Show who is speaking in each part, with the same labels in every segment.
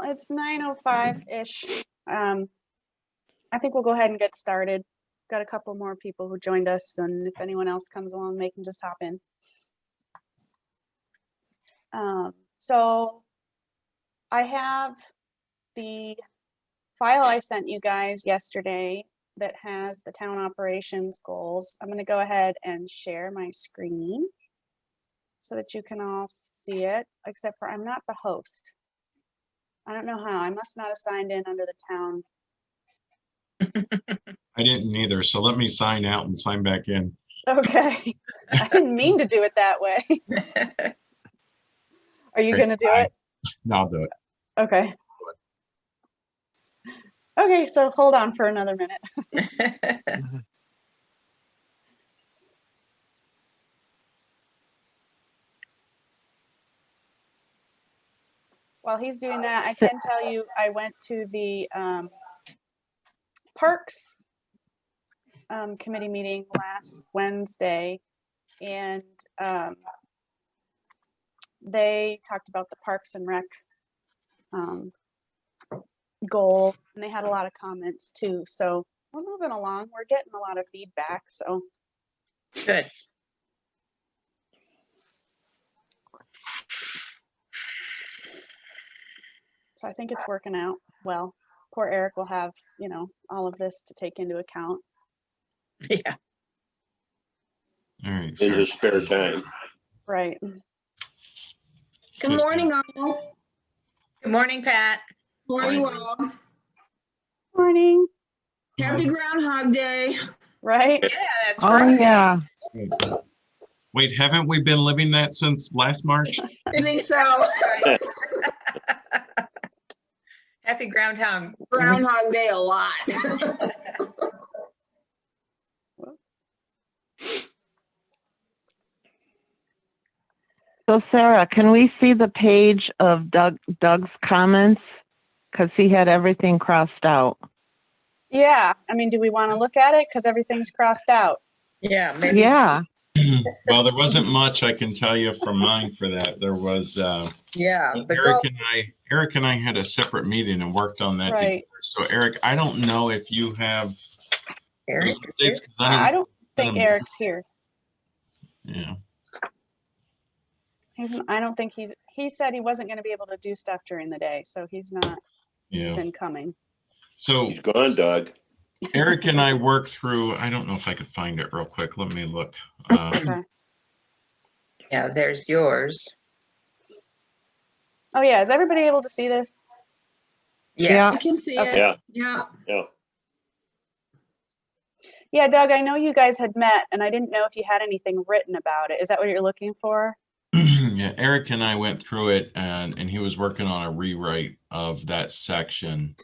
Speaker 1: it's 9:05-ish. I think we'll go ahead and get started. Got a couple more people who joined us, and if anyone else comes along, they can just hop in. So I have the file I sent you guys yesterday that has the town operations goals. I'm going to go ahead and share my screen so that you can all see it, except for I'm not the host. I don't know how. I must not have signed in under the town.
Speaker 2: I didn't either, so let me sign out and sign back in.
Speaker 1: Okay. I didn't mean to do it that way. Are you going to do it?
Speaker 2: No, I'll do it.
Speaker 1: Okay. Okay, so hold on for another minute. While he's doing that, I can tell you I went to the Parks committee meeting last Wednesday, and they talked about the Parks and Rec goal, and they had a lot of comments too. So we're moving along. We're getting a lot of feedback. So
Speaker 3: Good.
Speaker 1: So I think it's working out well. Poor Eric will have, you know, all of this to take into account.
Speaker 3: Yeah.
Speaker 2: All right.
Speaker 4: In his spare time.
Speaker 1: Right.
Speaker 5: Good morning, all.
Speaker 3: Good morning, Pat.
Speaker 5: How are you all?
Speaker 1: Morning.
Speaker 5: Happy Groundhog Day.
Speaker 1: Right?
Speaker 3: Yeah, that's
Speaker 6: Oh,
Speaker 3: right.
Speaker 6: yeah.
Speaker 2: Wait, haven't we been living that since last March?
Speaker 5: I think so.
Speaker 3: Happy Groundhog.
Speaker 5: Groundhog Day a lot.
Speaker 6: So Sarah, can we see the page of Doug's comments? Because he had everything crossed out.
Speaker 1: Yeah. I mean, do we want to look at it? Because everything's crossed out.
Speaker 3: Yeah, maybe.
Speaker 6: Yeah.
Speaker 2: Well, there wasn't much I can tell you from mine for that. There was
Speaker 3: Yeah. The goal.
Speaker 2: Eric and I had a separate meeting and worked on that together.
Speaker 1: Right.
Speaker 2: So Eric, I don't know if you have
Speaker 3: Eric,
Speaker 2: those updates, 'cause
Speaker 1: I don't think Eric's here.
Speaker 2: Yeah.
Speaker 1: I don't think he said he wasn't going to be able to do stuff during the day, so he's not been coming.
Speaker 2: So
Speaker 4: He's gone, Doug.
Speaker 2: Eric and I worked through, I don't know if I could find it real quick. Let me look.
Speaker 1: Okay.
Speaker 3: Yeah, there's yours.
Speaker 1: Oh yeah, is everybody able to see this?
Speaker 3: Yes.
Speaker 5: I can see
Speaker 1: Okay.
Speaker 5: it.
Speaker 4: Yeah.
Speaker 5: Yeah.
Speaker 1: Yeah, Doug, I know you guys had met, and I didn't know if you had anything written about it. Is that what you're looking for?
Speaker 2: Yeah, Eric and I went through it, and he was working on a rewrite of that section.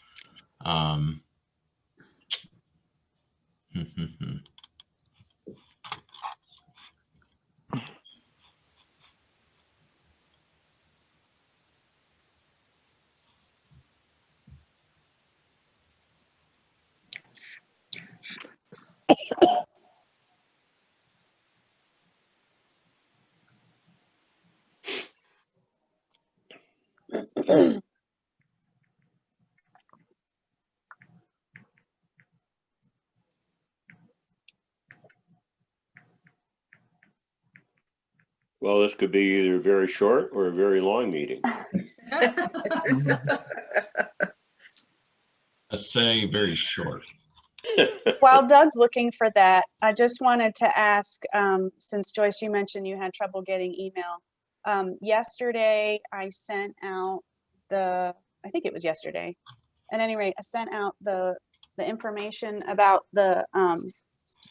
Speaker 4: Well, this could be either very short or a very long meeting.
Speaker 2: Let's say very short.
Speaker 1: While Doug's looking for that, I just wanted to ask, since Joyce, you mentioned you had trouble getting email. Yesterday, I sent out I think it was yesterday. At any rate, I sent out the information about the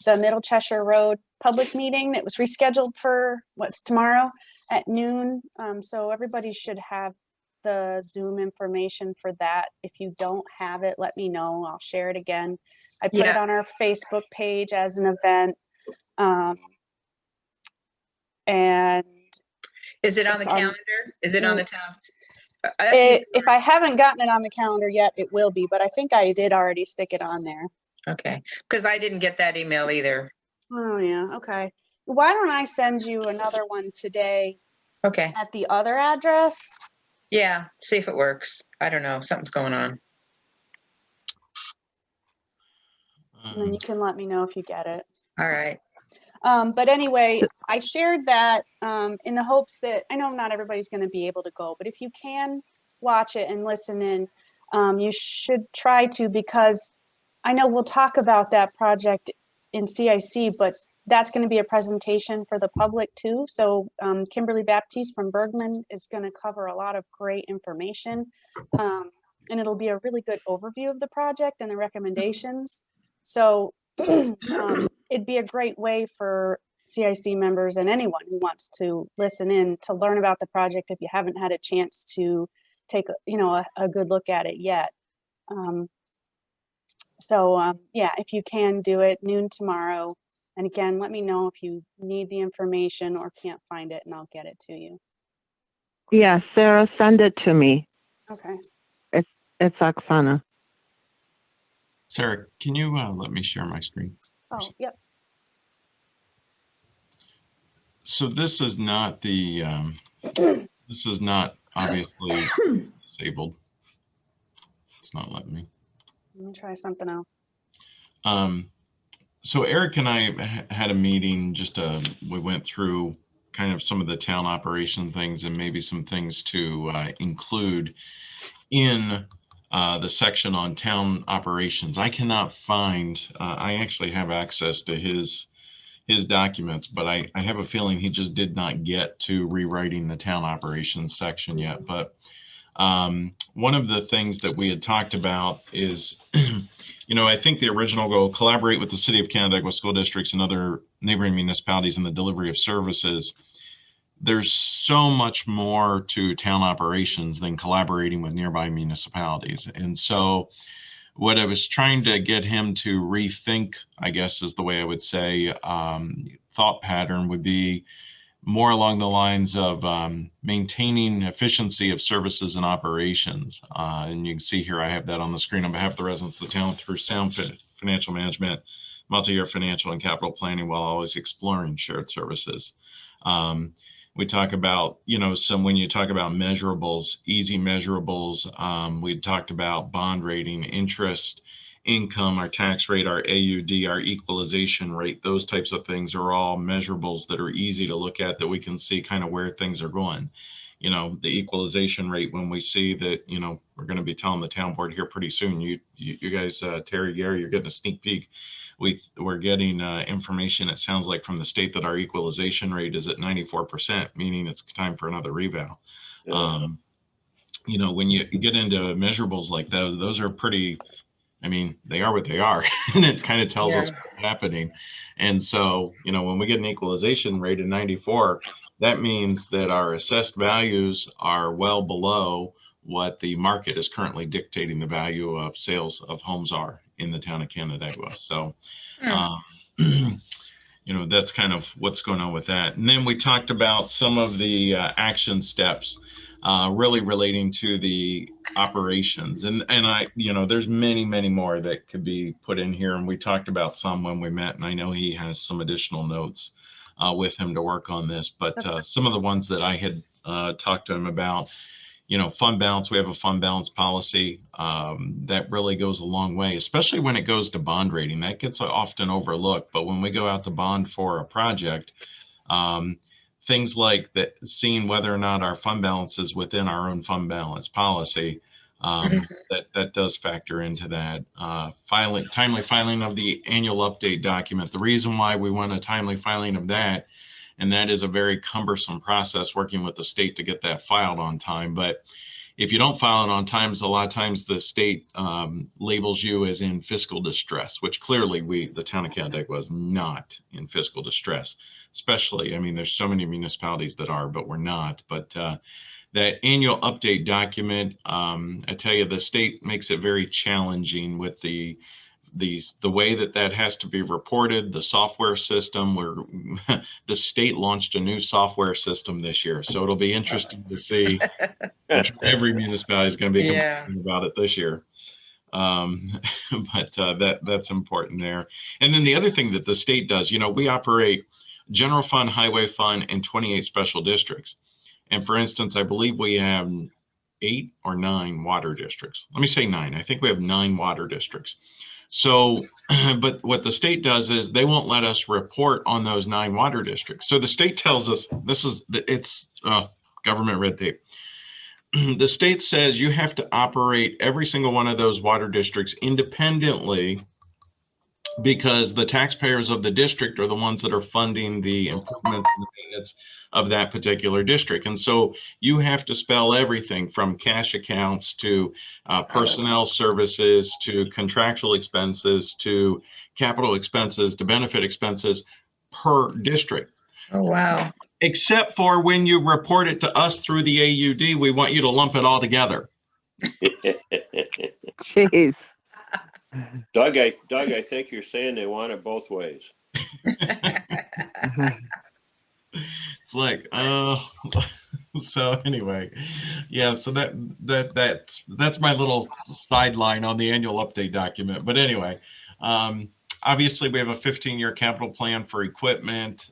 Speaker 1: Middle Cheshire Road public meeting that was rescheduled for tomorrow at noon. So everybody should have the Zoom information for that. If you don't have it, let me know. I'll share it again. I put it on our Facebook page as an event. And
Speaker 3: is it on the calendar? Is it on the town?
Speaker 1: If I haven't gotten it on the calendar yet, it will be, but I think I did already stick it on there.
Speaker 3: Okay, because I didn't get that email either.
Speaker 1: Oh yeah, okay. Why don't I send you another one today?
Speaker 3: Okay.
Speaker 1: At the other address,
Speaker 3: Yeah, see if it works. I don't know, something's going on.
Speaker 1: And then you can let me know if you get it.
Speaker 3: All right.
Speaker 1: But anyway, I shared that in the hopes that, I know not everybody's going to be able to go, but if you can watch it and listen in, you should try to, because I know we'll talk about that project in CIC, but that's going to be a presentation for the public too. So Kimberly Baptiste from Bergman is going to cover a lot of great information. And it'll be a really good overview of the project and the recommendations. So it'd be a great way for CIC members and anyone who wants to listen in to learn about the project if you haven't had a chance to take a good look at it yet. Yeah, if you can do it, noon tomorrow. And again, let me know if you need the information or can't find it, and I'll get it to you.
Speaker 6: Yeah, Sarah, send it to me.
Speaker 1: Okay.
Speaker 6: It's Oksana.
Speaker 2: Sarah, can you let me share my screen?
Speaker 1: Oh, yep.
Speaker 2: So this is not the, this is not obviously disabled. It's not letting me.
Speaker 1: Let me try something else.
Speaker 2: So Eric and I had a meeting, we went through kind of some of the town operation things and maybe some things to include in the section on town operations. I cannot find, I actually have access to his documents, but I have a feeling he just did not get to rewriting the town operations section yet. But one of the things that we had talked about is, I think the original goal, collaborate with the City of Canandaigua school districts and other neighboring municipalities in the delivery of services. There's so much more to town operations than collaborating with nearby municipalities. And so what I was trying to get him to rethink, I guess is the way I would say, thought pattern would be more along the lines of maintaining efficiency of services and operations. And you can see here, I have that on the screen on behalf of the residents of the town through sound financial management, multi-year financial and capital planning while always exploring shared services. We talk about, when you talk about measurables, easy measurables, we talked about bond rating, interest, income, our tax rate, our AUD, our equalization rate, those types of things are all measurables that are easy to look at, that we can see kind of where things are going. The equalization rate, when we see that, we're going to be telling the town board here pretty soon, you guys, Terry, Gary, you're getting a sneak peek. We're getting information, it sounds like, from the state that our equalization rate is at 94%, meaning it's time for another reval.
Speaker 4: Yeah.
Speaker 2: When you get into measurables like those are pretty, they are what they are, and it kind of tells us what's happening. And so, when we get an equalization rate of 94, that means that our assessed values are well below what the market is currently dictating the value of sales of homes are in the town of Canandaigua. So, that's kind of what's going on with that. And then we talked about some of the action steps really relating to the operations. And I, there's many more that could be put in here. And we talked about some when we met, and I know he has some additional notes with him to work on this. But some of the ones that I had talked to him about, fund balance, we have a fund balance policy that really goes a long way, especially when it goes to bond rating. That gets often overlooked. But when we go out to bond for a project, things like that, seeing whether or not our fund balance is within our own fund balance policy, that does factor into that. Timely filing of the annual update document. The reason why we want a timely filing of that, and that is a very cumbersome process working with the state to get that filed on time. But if you don't file it on time, a lot of times the state labels you as in fiscal distress, which clearly the town of Canandaigua was not in fiscal distress. Especially, there's so many municipalities that are, but we're not. But that annual update document, I tell you, the state makes it very challenging with the way that has to be reported, the software system, where the state launched a new software system this year. So it'll be interesting to see. I'm sure every municipality is going to be complaining about it this year. But that's important there. And then the other thing that the state does, we operate general fund, highway fund, and 28 special districts. And for instance, I believe we have 8 or 9 water districts. Let me say 9. I think we have 9 water districts. So, but what the state does is they won't let us report on those 9 water districts. So the state tells us it's government red tape. The state says you have to operate every single one of those water districts independently, because the taxpayers of the district are the ones that are funding the improvements and the maintenance of that particular district. And so you have to spell everything from cash accounts to personnel services to contractual expenses to capital expenses to benefit expenses per district.
Speaker 3: Oh, wow.
Speaker 2: Except for when you report it to us through the AUD, we want you to lump it all together.
Speaker 6: Jeez.
Speaker 4: Doug, I think you're saying they want it both ways.
Speaker 2: It's like, so anyway, yeah, so that's my little sideline on the annual update document. But anyway, obviously we have a 15-year capital plan for equipment.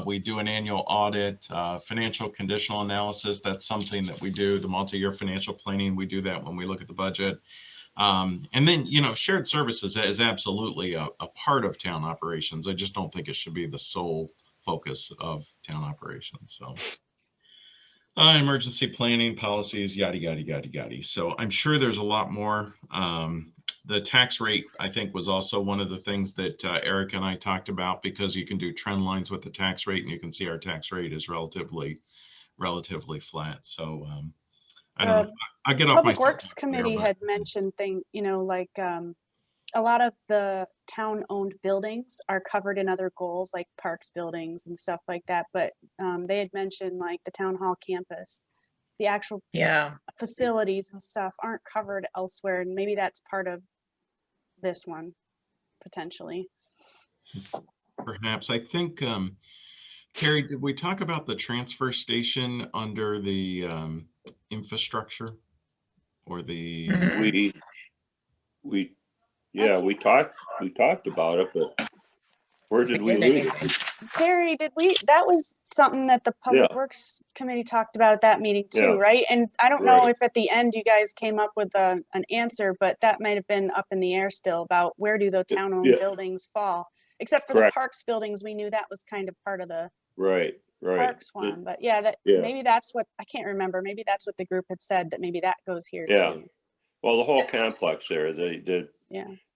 Speaker 2: We do an annual audit, financial conditional analysis. That's something that we do. The multi-year financial planning, we do that when we look at the budget. And then, shared services is absolutely a part of town operations. I just don't think it should be the sole focus of town operations. So emergency planning policies, yada, yada, yada, yada. So I'm sure there's a lot more. The tax rate, I think, was also one of the things that Eric and I talked about, because you can do trend lines with the tax rate and you can see our tax rate is relatively flat. So I don't know. I get off my
Speaker 1: Public Works Committee had mentioned like a lot of the town-owned buildings are covered in other goals like parks buildings and stuff like that. But they had mentioned like the town hall campus, the actual facilities and stuff aren't covered elsewhere. And maybe that's part of this one, potentially.
Speaker 2: Perhaps. I think, Carrie, did we talk about the transfer station under the infrastructure or the?
Speaker 4: We talked about it, but where did we leave it?
Speaker 1: Terry, that was something that the Public Works Committee talked about at that meeting too, right? And I don't know if at the end you guys came up with an answer, but that might have been up in the air still about where do the town-owned buildings fall, except for the parks buildings. We knew that was kind of part of the parks one, but maybe that's what, I can't remember. Maybe that's what the group had said, that maybe that goes here too.
Speaker 4: Well, the whole complex there, the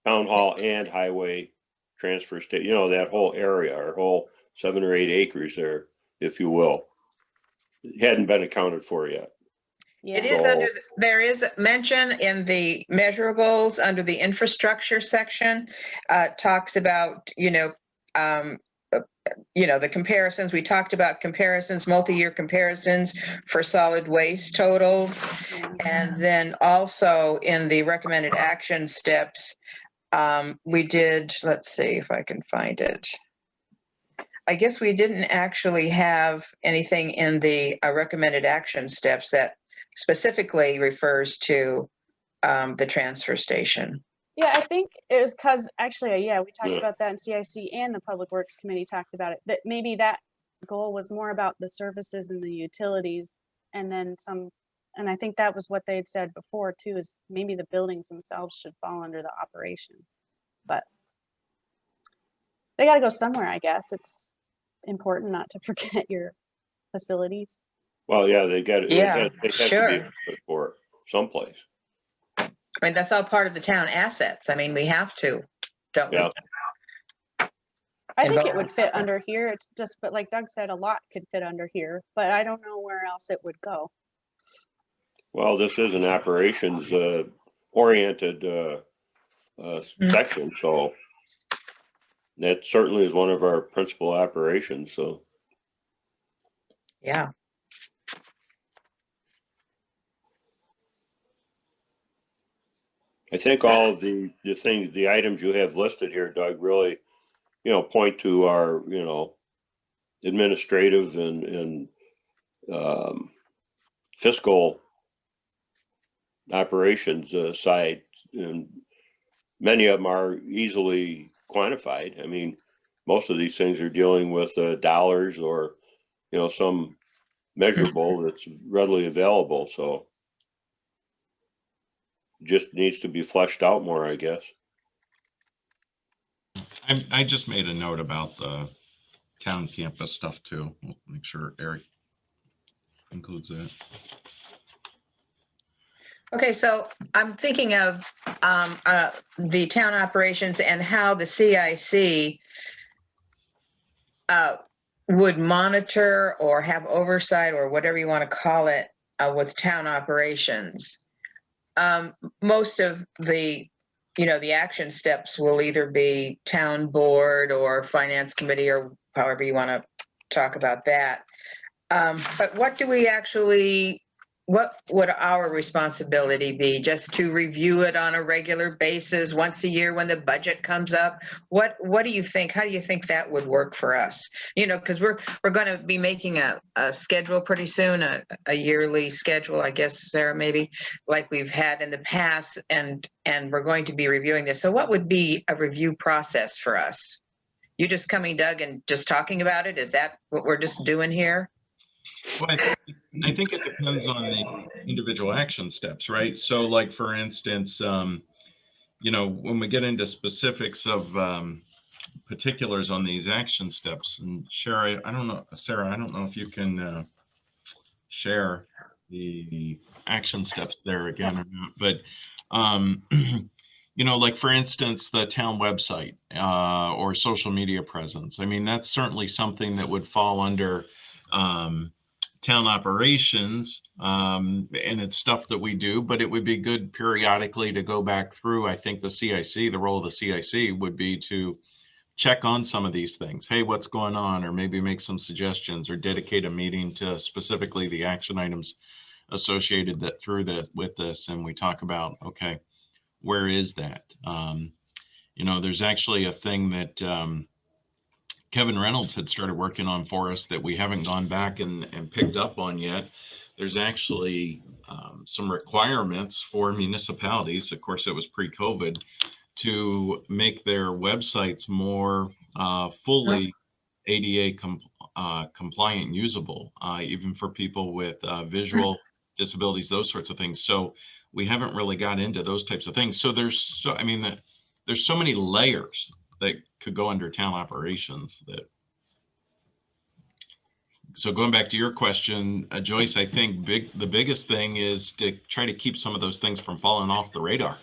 Speaker 4: town hall and highway transfer station, that whole area, our whole 7 or 8 acres there, if you will, hadn't been accounted for yet.
Speaker 3: It is there is mention in the measurables under the infrastructure section, talks about, the comparisons. We talked about comparisons, multi-year comparisons for solid waste totals. And then also in the recommended action steps, we did, let's see if I can find it. I guess we didn't actually have anything in the recommended action steps that specifically refers to the transfer station.
Speaker 1: Yeah, I think it was because actually, we talked about that in CIC, and the Public Works Committee talked about it, that maybe that goal was more about the services and the utilities, and then some, and I think that was what they had said before too, is maybe the buildings themselves should fall under the operations, but they got to go somewhere, I guess. It's important not to forget your facilities.
Speaker 4: Well, they got it. Yeah, they have to be for someplace.
Speaker 3: I mean, that's all part of the town assets. I mean, we have to, don't we?
Speaker 1: I think it would fit under here. It's just, but like Doug said, a lot could fit under here, but I don't know where else it would go.
Speaker 4: Well, this is an operations oriented section, so that certainly is one of our principal operations. So,
Speaker 3: yeah.
Speaker 4: I think all of the things, the items you have listed here, Doug, really, point to our, administrative and fiscal operations side, and many of them are easily quantified. I mean, most of these things are dealing with dollars or, some measurable that's readily available. So. just needs to be fleshed out more, I guess.
Speaker 2: I just made a note about the town campus stuff too. We'll make sure Eric includes that.
Speaker 3: Okay, so I'm thinking of the town operations and how the CIC would monitor or have oversight or whatever you want to call it with town operations. Most of the, the action steps will either be town board or finance committee or however you want to talk about that. But what do we actually, what would our responsibility be? Just to review it on a regular basis once a year when the budget comes up? What do you think? How do you think that would work for us? Because we're going to be making a schedule pretty soon, a yearly schedule, I guess, Sarah, maybe like we've had in the past, and we're going to be reviewing this. So what would be a review process for us? You just coming, Doug, and just talking about it? Is that what we're just doing here?
Speaker 2: Well, I think it depends on the individual action steps, right? So like, for instance, when we get into specifics of particulars on these action steps, and Sarah, I don't know if you can share the action steps there again or not, but like for instance, the town website or social media presence. I mean, that's certainly something that would fall under town operations, and it's stuff that we do, but it would be good periodically to go back through. I think the role of the CIC would be to check on some of these things. Hey, what's going on? Or maybe make some suggestions or dedicate a meeting to specifically the action items associated with this. And we talk about, okay, where is that? There's actually a thing that Kevin Reynolds had started working on for us that we haven't gone back and picked up on yet. There's actually some requirements for municipalities. Of course, it was pre-COVID, to make their websites more fully ADA compliant and usable, even for people with visual disabilities, those sorts of things. So we haven't really got into those types of things. So there's so many layers that could go under town operations. So going back to your question, Joyce, I think the biggest thing is to try to keep some of those things from falling off the radar.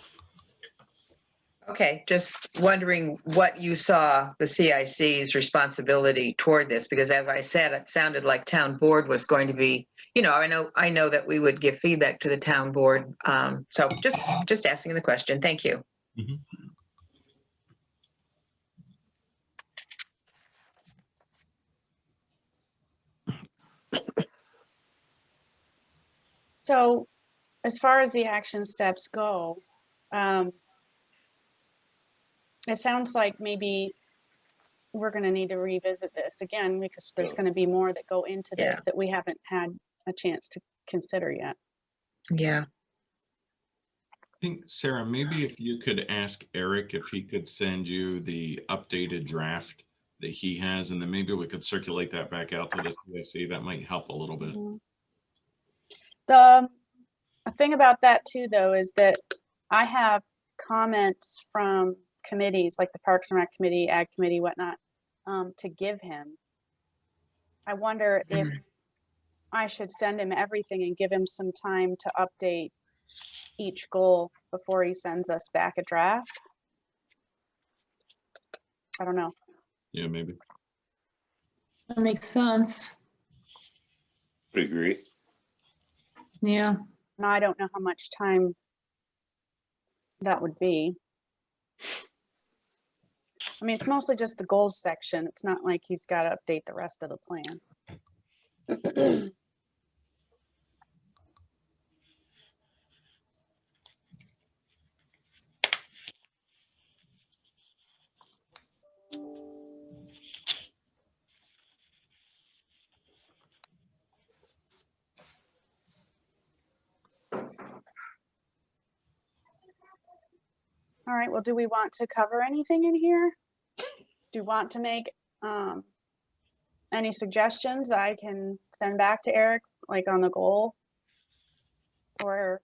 Speaker 3: Okay, just wondering what you saw the CIC's responsibility toward this, because as I said, it sounded like town board was going to be, I know that we would give feedback to the town board. So just asking the question. Thank you.
Speaker 2: Mm-hmm.
Speaker 1: So as far as the action steps go, it sounds like maybe we're going to need to revisit this again, because there's going to be more that go into this that we haven't had a chance to consider yet.
Speaker 3: Yeah.
Speaker 2: I think, Sarah, maybe if you could ask Eric if he could send you the updated draft that he has, and then maybe we could circulate that back out to the CIC. That might help a little bit.
Speaker 1: Mm-hmm. The thing about that too, though, is that I have comments from committees like the Parks and Rec Committee, Ag Committee, whatnot, to give him. I wonder if I should send him everything and give him some time to update each goal before he sends us back a draft. I don't know.
Speaker 2: Yeah, maybe.
Speaker 7: That makes sense.
Speaker 4: I agree.
Speaker 7: Yeah.
Speaker 1: And I don't know how much time that would be. I mean, it's mostly just the goals section. It's not like he's got to update the rest of the plan. All right, well, do we want to cover anything in here? Do you want to make any suggestions I can send back to Eric, like on the goal? Or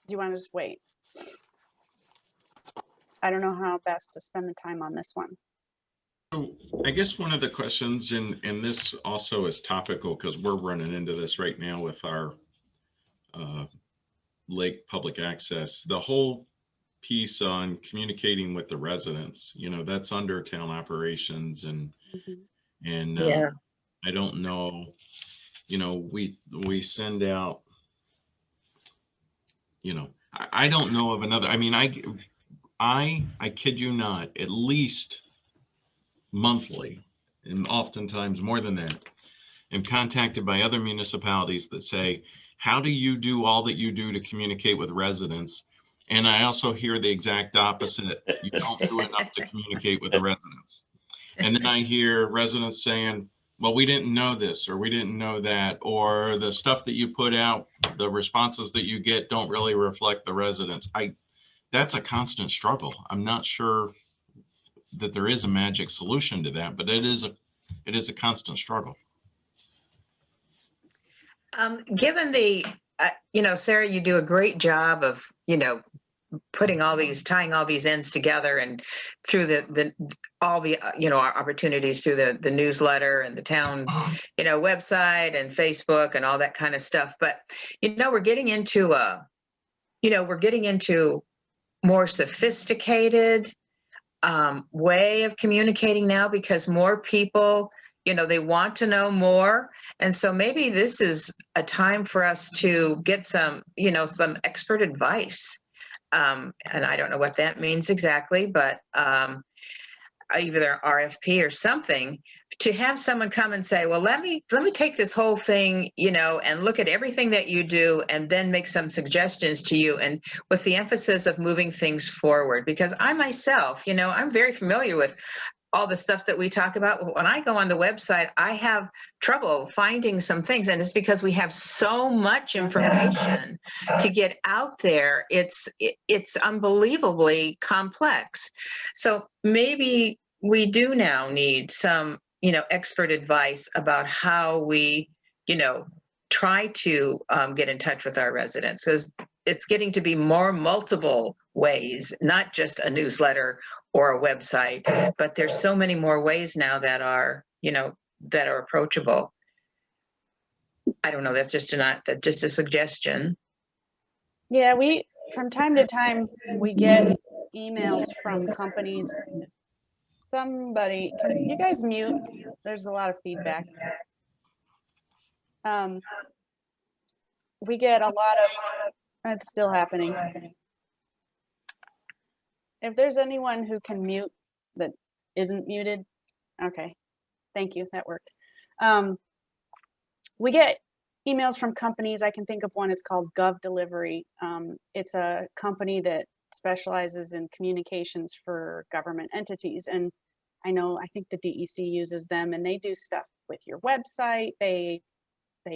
Speaker 1: do you want to just wait? I don't know how best to spend the time on this one.
Speaker 2: So I guess one of the questions, and this also is topical because we're running into this right now with our lake public access, the whole piece on communicating with the residents, that's under town operations and
Speaker 3: Yeah.
Speaker 2: I don't know, we send out, I don't know of another, I mean, I kid you not, at least monthly, and oftentimes more than that, am contacted by other municipalities that say, how do you do all that you do to communicate with residents? And I also hear the exact opposite. You don't do enough to communicate with the residents. And then I hear residents saying, well, we didn't know this, or we didn't know that, or the stuff that you put out, the responses that you get don't really reflect the residents. That's a constant struggle. I'm not sure that there is a magic solution to that, but it is a constant struggle.
Speaker 3: Given the, Sarah, you do a great job of, tying all these ends together and through all the, our opportunities through the newsletter and the town, website and Facebook and all that kind of stuff. But, we're getting into more sophisticated way of communicating now because more people, they want to know more. And so maybe this is a time for us to get some expert advice. And I don't know what that means exactly, but either an RFP or something to have someone come and say, well, let me take this whole thing, and look at everything that you do and then make some suggestions to you, and with the emphasis of moving things forward. Because I myself, I'm very familiar with all the stuff that we talk about. When I go on the website, I have trouble finding some things, and it's because we have so much information to get out there. It's unbelievably complex. So maybe we do now need some, expert advice about how we, try to get in touch with our residents. So it's getting to be more multiple ways, not just a newsletter or a website, but there's so many more ways now that are, that are approachable. I don't know, that's just a suggestion.
Speaker 1: Yeah, from time to time, we get emails from companies. Somebody, can you guys mute? There's a lot of feedback. We get a lot of, it's still happening. If there's anyone who can mute that isn't muted, okay, thank you, that worked. We get emails from companies. I can think of one, it's called Gov Delivery. It's a company that specializes in communications for government entities. And I think the DEC uses them, and they do stuff with your website. They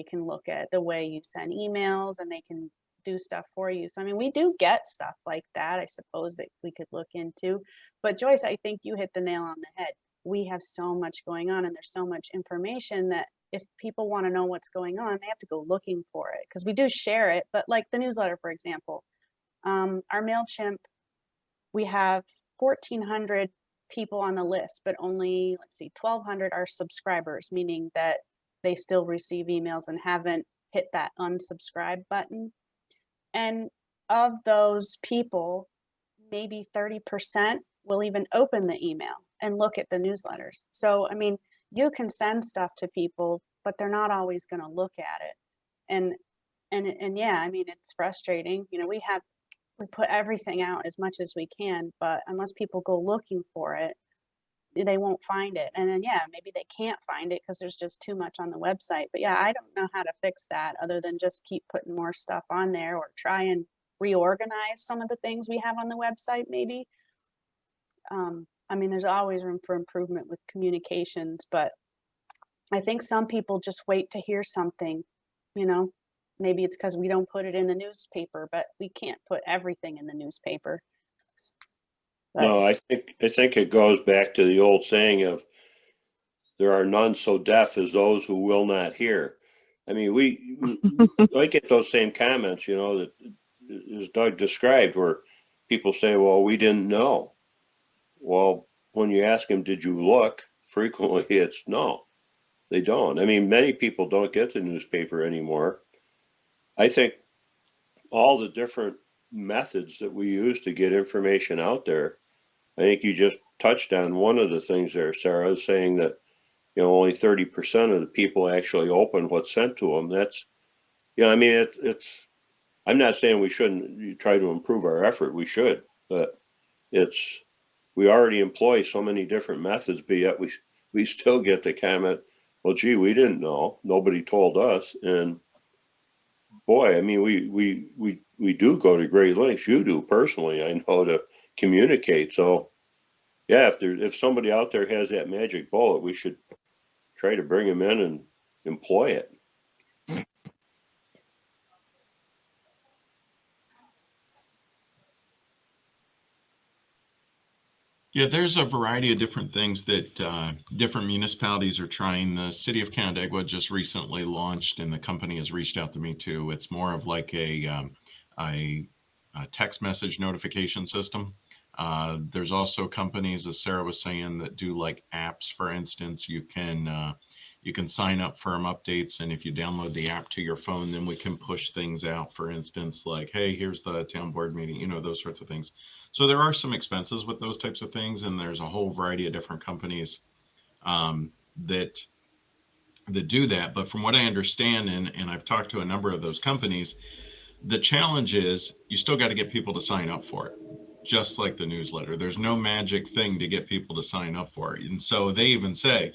Speaker 1: can look at the way you send emails, and they can do stuff for you. So, I mean, we do get stuff like that, I suppose, that we could look into. But Joyce, I think you hit the nail on the head. We have so much going on, and there's so much information that if people want to know what's going on, they have to go looking for it, because we do share it. But like the newsletter, for example, our MailChimp, we have 1,400 people on the list, but only, 1,200 are subscribers, meaning that they still receive emails and haven't hit that unsubscribe button. And of those people, maybe 30% will even open the email and look at the newsletters. So, I mean, you can send stuff to people, but they're not always going to look at it. And yeah, I mean, it's frustrating. We put everything out as much as we can, but unless people go looking for it, they won't find it. And then, yeah, maybe they can't find it because there's just too much on the website. But yeah, I don't know how to fix that other than just keep putting more stuff on there, or try and reorganize some of the things we have on the website, maybe. I mean, there's always room for improvement with communications, but I think some people just wait to hear something, maybe it's because we don't put it in the newspaper, but we can't put everything in the newspaper. But
Speaker 4: No, I think it goes back to the old saying of, there are none so deaf as those who will not hear. I mean, I get those same comments, that as Doug described, where people say, well, we didn't know. Well, when you ask them, did you look? Frequently it's no, they don't. I mean, many people don't get the newspaper anymore. I think all the different methods that we use to get information out there, I think you just touched on one of the things there, Sarah, saying that, you know, only 30% of the people actually open what's sent to them. That's, you know, I mean, it's, I'm not saying we shouldn't try to improve our effort. We should, but it's, we already employ so many different methods, but yet we still get the comment, well, gee, we didn't know. Nobody told us. And boy, I mean, we do go to great lengths. You do personally, I know, to communicate. So yeah, if somebody out there has that magic bullet, we should try to bring them in and employ it.
Speaker 2: Yeah, there's a variety of different things that different municipalities are trying. The city of Canandaigua just recently launched, and the company has reached out to me too. It's more of like a text message notification system. There's also companies, as Sarah was saying, that do like apps. For instance, you can sign up for them updates, and if you download the app to your phone, then we can push things out. For instance, like, hey, here's the town board meeting, you know, those sorts of things. So there are some expenses with those types of things, and there's a whole variety of different companies that do that. But from what I understand, and I've talked to a number of those companies, the challenge is you still got to get people to sign up for it, just like the newsletter. There's no magic thing to get people to sign up for it. And so they even say,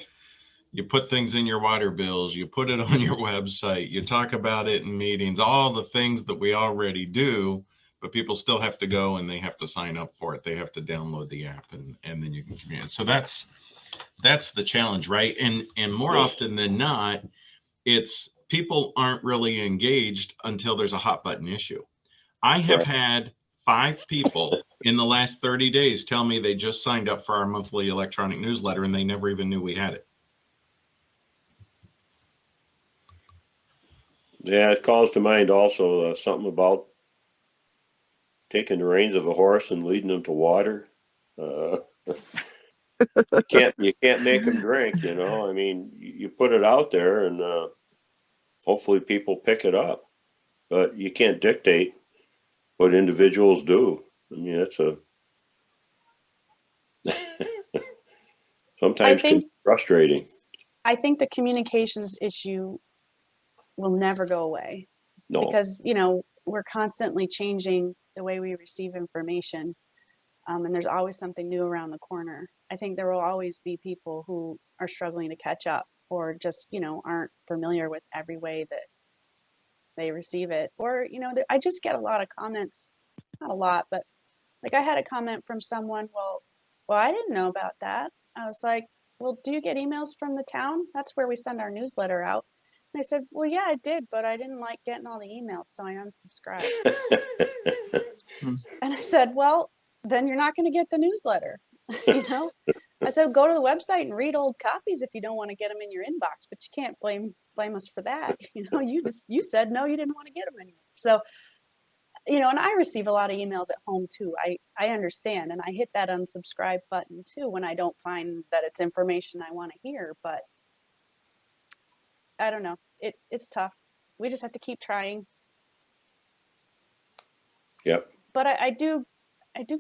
Speaker 2: you put things in your water bills, you put it on your website, you talk about it in meetings, all the things that we already do, but people still have to go and they have to sign up for it. They have to download the app, and then you can communicate. So that's the challenge, right? And more often than not, it's people aren't really engaged until there's a hot button issue. I have had 5 people in the last 30 days tell me they just signed up for our monthly electronic newsletter and they never even knew we had it.
Speaker 4: Yeah, it calls to mind also something about taking the reins of a horse and leading them to water. You can't make them drink, you know. I mean, you put it out there, and hopefully people pick it up. But you can't dictate what individuals do. I mean, it's sometimes can be frustrating.
Speaker 1: I think the communications issue will never go away.
Speaker 4: No.
Speaker 1: Because, you know, we're constantly changing the way we receive information. And there's always something new around the corner. I think there will always be people who are struggling to catch up, or just, you know, aren't familiar with every way that they receive it. Or, you know, I just get a lot of comments, not a lot, but like I had a comment from someone, well, I didn't know about that. I was like, well, do you get emails from the town? That's where we send our newsletter out. And they said, well, yeah, I did, but I didn't like getting all the emails, so I unsubscribed. And I said, well, then you're not going to get the newsletter. You know, I said, go to the website and read old copies if you don't want to get them in your inbox, but you can't blame us for that. You know, you said no, you didn't want to get them anymore. So, you know, and I receive a lot of emails at home too. I understand, and I hit that unsubscribe button too when I don't find that it's information I want to hear. But I don't know, it's tough. We just have to keep trying.
Speaker 4: Yep.
Speaker 1: But I do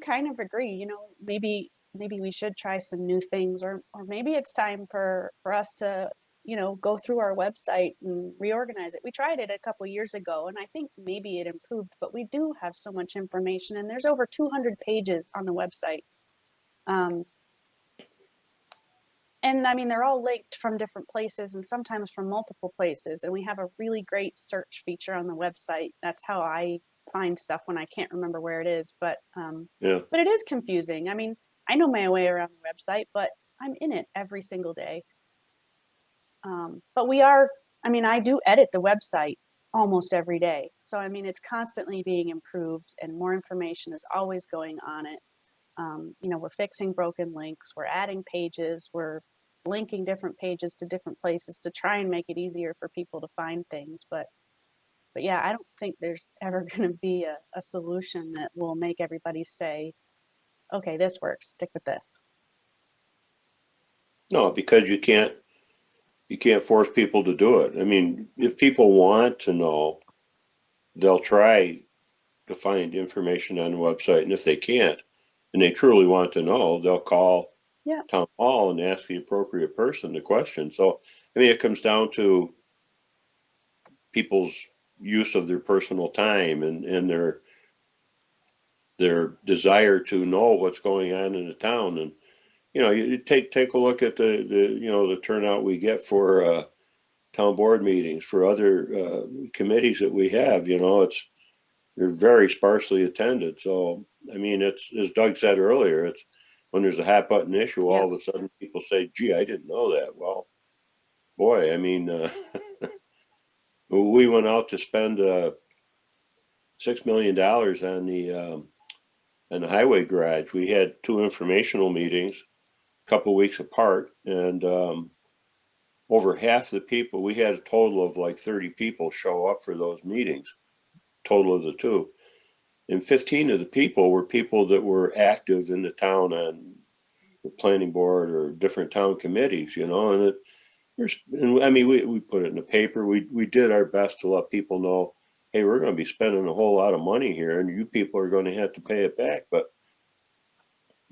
Speaker 1: kind of agree, you know, maybe we should try some new things, or maybe it's time for us to, you know, go through our website and reorganize it. We tried it a couple of years ago, and I think maybe it improved, but we do have so much information, and there's over 200 pages on the website. And I mean, they're all linked from different places and sometimes from multiple places. And we have a really great search feature on the website. That's how I find stuff when I can't remember where it is. But but it is confusing. I mean, I know my way around the website, but I'm in it every single day. But I do edit the website almost every day. So, I mean, it's constantly being improved, and more information is always going on it. You know, we're fixing broken links, we're adding pages, we're linking different pages to different places to try and make it easier for people to find things. But But yeah, I don't think there's ever going to be a solution that will make everybody say, okay, this works, stick with this.
Speaker 4: No, because you can't force people to do it. I mean, if people want to know, they'll try to find information on the website. And if they can't, and they truly want to know, they'll call
Speaker 1: Yeah.
Speaker 4: town hall and ask the appropriate person the question. So, I mean, it comes down to people's use of their personal time and their desire to know what's going on in the town. And, you know, you take a look at the the turnout we get for town board meetings, for other committees that we have. You know, they're very sparsely attended. So, I mean, it's, as Doug said earlier, it's when there's a hot button issue, all of a sudden people say, gee, I didn't know that. Well, boy, I mean, we went out to spend $6 million on the highway garage. We had 2 informational meetings a couple weeks apart, and over half the people, we had a total of like 30 people show up for those meetings, total of the 2. And 15 of the people were people that were active in the town on the planning board or different town committees, you know, and I mean, we put it in the paper. We did our best to let people know, hey, we're going to be spending a whole lot of money here and you people are going to have to pay it back. But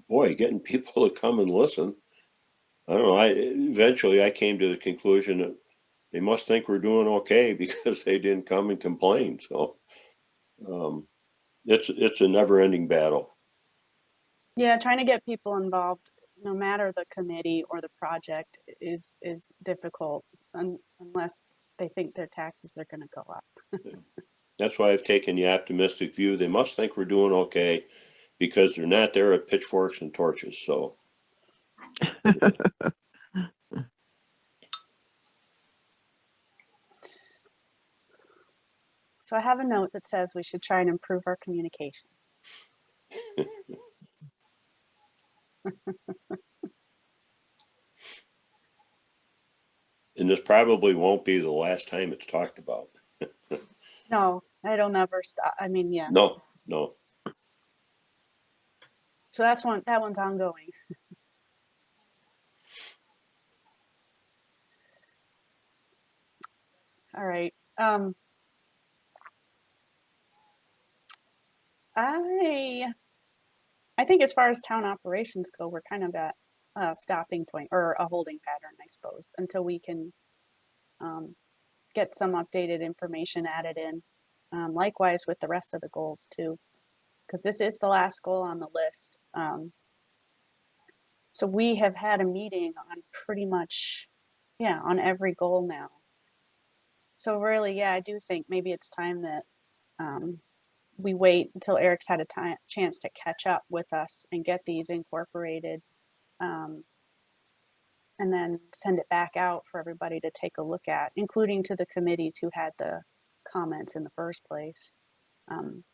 Speaker 4: boy, getting people to come and listen, I don't know. Eventually I came to the conclusion that they must think we're doing okay because they didn't come and complain. So, it's a never ending battle.
Speaker 1: Yeah, trying to get people involved, no matter the committee or the project, is difficult unless they think their taxes are going to go up.
Speaker 4: That's why I've taken the optimistic view. They must think we're doing okay because they're not there at pitchforks and torches. So,
Speaker 1: So I have a note that says we should try and improve our communications.
Speaker 4: and this probably won't be the last time it's talked about.
Speaker 1: No, it'll never stop. I mean, yeah.
Speaker 4: No.
Speaker 1: So that one's ongoing. All right. I think as far as town operations go, we're kind of at a stopping point or a holding pattern, I suppose, until we can get some updated information added in. Likewise with the rest of the goals too, because this is the last goal on the list. So we have had a meeting on pretty much, on every goal now. So really, I do think maybe it's time that we wait until Eric's had a chance to catch up with us and get these incorporated, and then send it back out for everybody to take a look at, including to the committees who had the comments in the first place.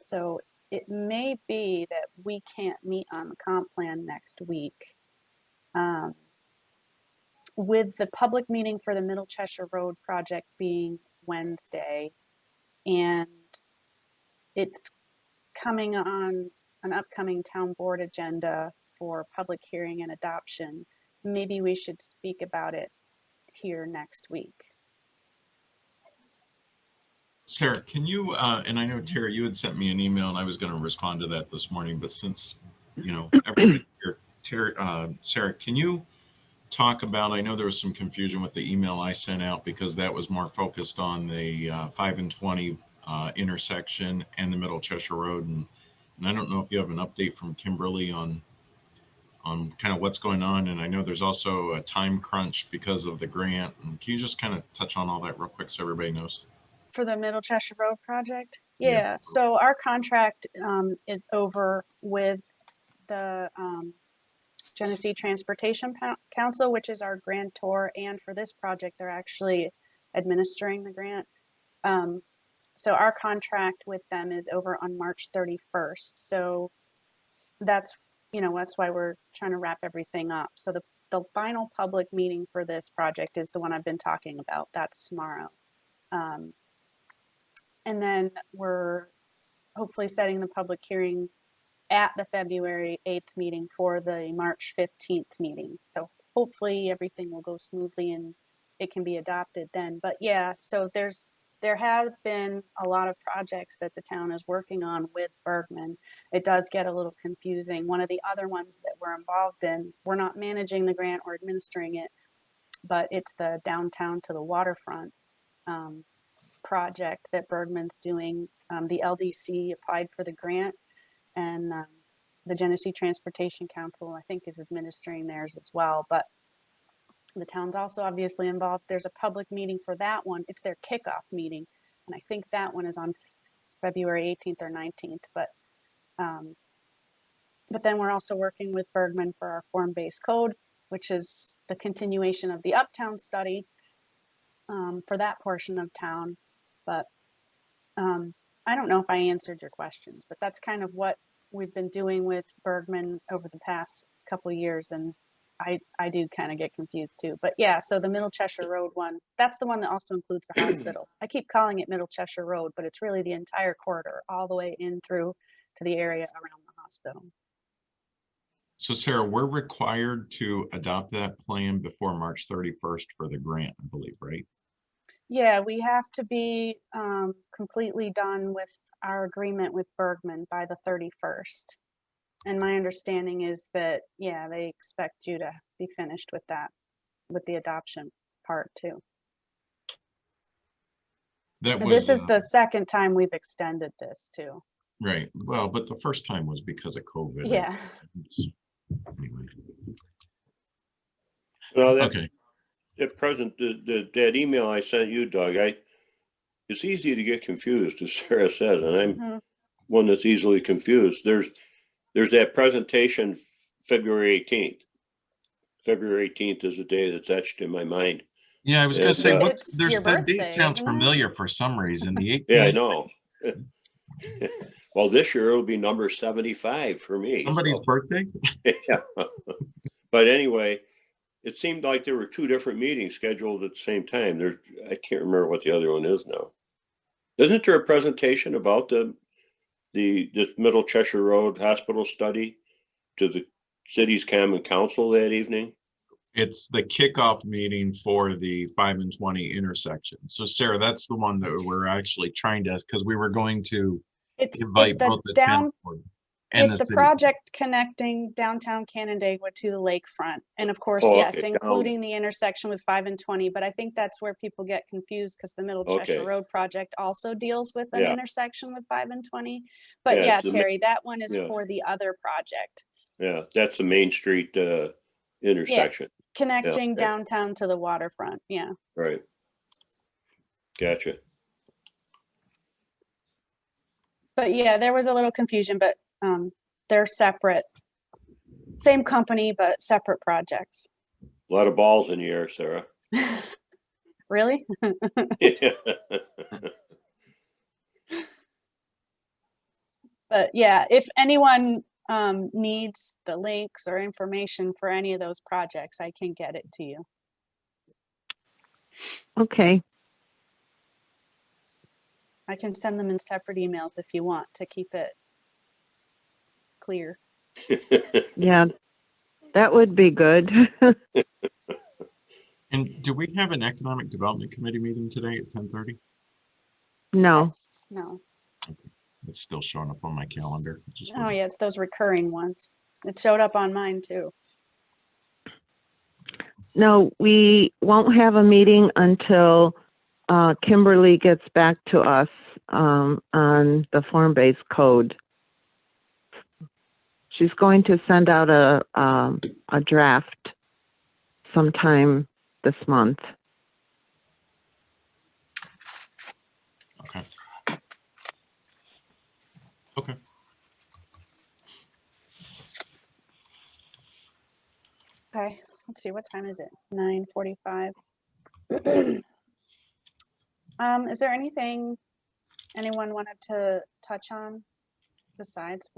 Speaker 1: So it may be that we can't meet on the comp plan next week. With the public meeting for the Middle Cheshire Road project being Wednesday, and it's coming on an upcoming town board agenda for public hearing and adoption, maybe we should speak about it here next week.
Speaker 2: Sarah, can you, and I know Tara, you had sent me an email and I was going to respond to that this morning, but since, everybody here, Sarah, can you talk about, I know there was some confusion with the email I sent out because that was more focused on the 5 and 20 intersection and the Middle Cheshire Road. And I don't know if you have an update from Kimberly on kind of what's going on. And I know there's also a time crunch because of the grant. And can you just kind of touch on all that real quick so everybody knows?
Speaker 1: For the Middle Cheshire Road project?
Speaker 2: Yeah.
Speaker 1: Yeah, so our contract is over with the Genesee Transportation Council, which is our grantor, and for this project, they're actually administering the grant. So our contract with them is over on March 31st. So that's why we're trying to wrap everything up. So the final public meeting for this project is the one I've been talking about. That's tomorrow. And then we're hopefully setting the public hearing at the February 8th meeting for the March 15th meeting. So hopefully everything will go smoothly and it can be adopted then. But yeah, so there have been a lot of projects that the town is working on with Bergman. It does get a little confusing. One of the other ones that we're involved in, we're not managing the grant or administering it, but it's the downtown to the waterfront project that Bergman's doing. The LDC applied for the grant, and the Genesee Transportation Council, I think, is administering theirs as well. But the town's also obviously involved. There's a public meeting for that one. It's their kickoff meeting, and I think that one is on February 18th or 19th. But then we're also working with Bergman for our form-based code, which is the continuation of the Uptown study for that portion of town. But I don't know if I answered your questions, but that's kind of what we've been doing with Bergman over the past couple of years. And I do kind of get confused too. But yeah, so the Middle Cheshire Road one, that's the one that also includes the hospital. I keep calling it Middle Cheshire Road, but it's really the entire corridor all the way in through to the area around the hospital.
Speaker 2: So Sarah, we're required to adopt that plan before March 31st for the grant, I believe, right?
Speaker 1: Yeah, we have to be completely done with our agreement with Bergman by the 31st. And my understanding is that, yeah, they expect you to be finished with that, with the adoption part too. This is the second time we've extended this too.
Speaker 2: Right. Well, but the first time was because of COVID.
Speaker 1: Yeah.
Speaker 2: Anyway.
Speaker 4: Well,
Speaker 2: Okay.
Speaker 4: at present, that email I sent you, Doug, it's easy to get confused, as Sarah says, and I'm one that's easily confused. There's that presentation February 18th. February 18th is a day that's etched in my mind.
Speaker 2: Yeah, I was going to say,
Speaker 1: It's your
Speaker 2: that date
Speaker 1: birthday,
Speaker 2: sounds
Speaker 1: isn't it?
Speaker 2: familiar for some reason. The 18th.
Speaker 4: Yeah, I know. Well, this year it'll be number 75 for me.
Speaker 2: Somebody's birthday?
Speaker 4: Yeah. But anyway, it seemed like there were two different meetings scheduled at the same time. I can't remember what the other one is now. Isn't there a presentation about this Middle Cheshire Road Hospital study to the city's common council that evening?
Speaker 2: It's the kickoff meeting for the 5 and 20 intersection. So Sarah, that's the one that we're actually trying to, because we were going to invite both the town board and
Speaker 1: it's the
Speaker 2: city.
Speaker 1: project connecting downtown Canandaigua to the lakefront. And of course, yes, including the intersection with 5 and 20. But I think that's where people get confused because the Middle Cheshire Road project also deals with an intersection with 5 and 20. But yeah, Terry, that one is for the other project.
Speaker 4: Yeah, that's the Main Street intersection.
Speaker 1: Yeah, connecting downtown to the waterfront. Yeah.
Speaker 4: Right. Gotcha.
Speaker 1: But yeah, there was a little confusion, but they're separate. Same company, but separate projects.
Speaker 4: A lot of balls in the air, Sarah.
Speaker 1: Really?
Speaker 4: Yeah.
Speaker 1: But yeah, if anyone needs the links or information for any of those projects, I can get it to you.
Speaker 6: Okay.
Speaker 1: I can send them in separate emails if you want to keep it clear.
Speaker 6: Yeah, that would be good.
Speaker 2: And do we have an economic development committee meeting today at 10:30?
Speaker 6: No.
Speaker 1: No.
Speaker 2: Okay. It's still showing up on my calendar.
Speaker 1: Oh yeah, it's those recurring ones. It showed up on mine too.
Speaker 6: No, we won't have a meeting until Kimberly gets back to us on the form-based code. She's going to send out a draft sometime this month.
Speaker 2: Okay. Okay.
Speaker 1: Okay, let's see, what time is it? 9:45. Is there anything anyone wanted to touch on besides